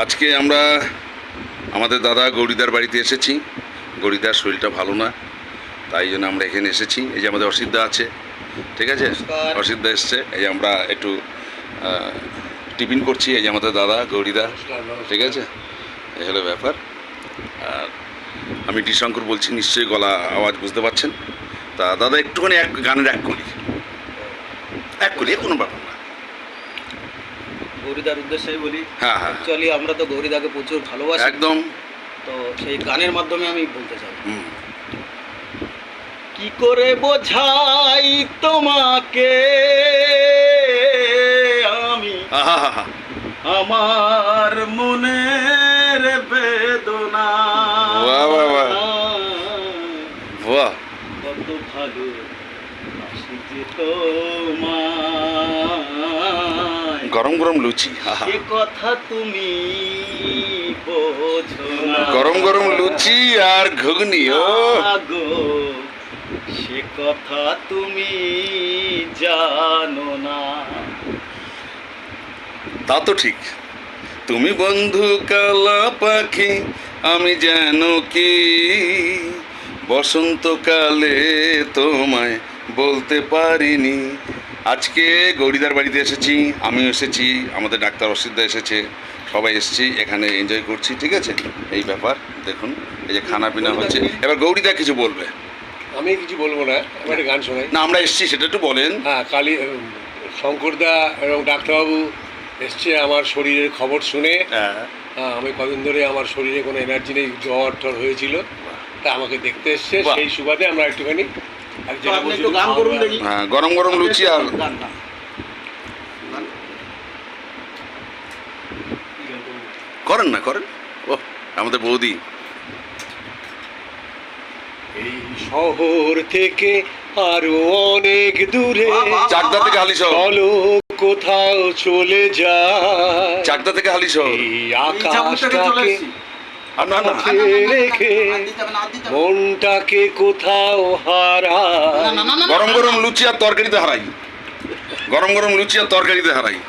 আজকে আমরা আমাদের দাদা গৌরীদার বাড়িতে এসেছি। গৌরীদার শরীরটা ভালো না, তাই জন্য আমরা এখানে এসেছি। এই যে আমাদের অসিতদা আছে, ঠিক আছে, অসিতদা এসছে। এই যে আমরা একটু টিফিন করছি। এই যে আমাদের দাদা গৌরীদা, ঠিক আছে, এই হলো ব্যাপার। আর আমি ডি শঙ্কর বলছি, নিশ্চয়ই গলা আওয়াজ বুঝতে পারছেন। তা দাদা একটুখানি গানের এক করি কোনো ব্যাপার না। গৌরীদার উদ্দেশ্যে বলি, হ্যাঁ, অ্যাকচুয়ালি আমরা তো গৌরীদাকে প্রচুর ভালোবাসি একদম। তো সেই গানের মাধ্যমে আমি বলতে চাই। কি করে বোঝাই তোমাকে আমি আমার মনের বেদনা, কত ভালো আসি যে তোমায়, গরম গরম লুচি, সে কথা তুমি বোঝো না। গরম গরম লুচি আর ঘুগনি, ও গো সে কথা তুমি জানো না। তা তো ঠিক। তুমি বন্ধু কালা পাখি, আমি যেন কি বসন্তকালে তোমায় বলতে পারিনি। আজকে গৌরীদার বাড়িতে এসেছি, আমিও এসেছি, আমাদের ডাক্তার অসিতদা এসেছে, সবাই এসেছি, এখানে এনজয় করছি, ঠিক আছে। এই ব্যাপার দেখুন, এই যে খানা পিনা হচ্ছে। এবার গৌরীদা কিছু বলবে। আমি কিছু বলবো না, আমার একটা গান শোনাই। না, আমরা এসেছি সেটা একটু বলেন। হ্যাঁ, শঙ্করদা এবং ডাক্তারবাবু এসছে আমার শরীরের খবর শুনে। হ্যাঁ, আমি কদিন ধরে আমার শরীরে কোনো এনার্জি নেই, জ্বর টর হয়েছিল, তা আমাকে দেখতে এসছে। সেই সুবাদে আমরা একটুখানি গান করুন দেখি। হ্যাঁ, গরম গরম লুচি আর করেন না, করেন। ও আমাদের বৌদি। এই শহর থেকে আরো অনেক দূরে, চাকদা থেকে হালিশহর, চলো কোথাও চলে যায়। চাকদা থেকে হালিশহর, এই আকাশটাকে মাথায় রেখে মনটাকে কোথাও হারায়। গরম গরম লুচি আর তরকারিতে হারাই, গরম গরম লুচি আর তরকারিতে হারাই।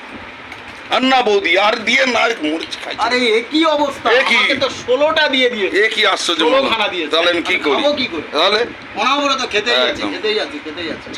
আর না বৌদি, আর দিয়ে না, মরিচ খাই। আরে এ কি অবস্থা, এ কি? আমাকে তো 16টা দিয়ে দিয়েছে। এ কি আশ্চর্য! 16 খানা দিয়েছে। তাহলে আমি কি করি? খাবো কি করে? তাহলে অনাবরত খেতেই যাচ্ছি, একদম। খেতেই যাচ্ছি, খেতেই যাচ্ছি।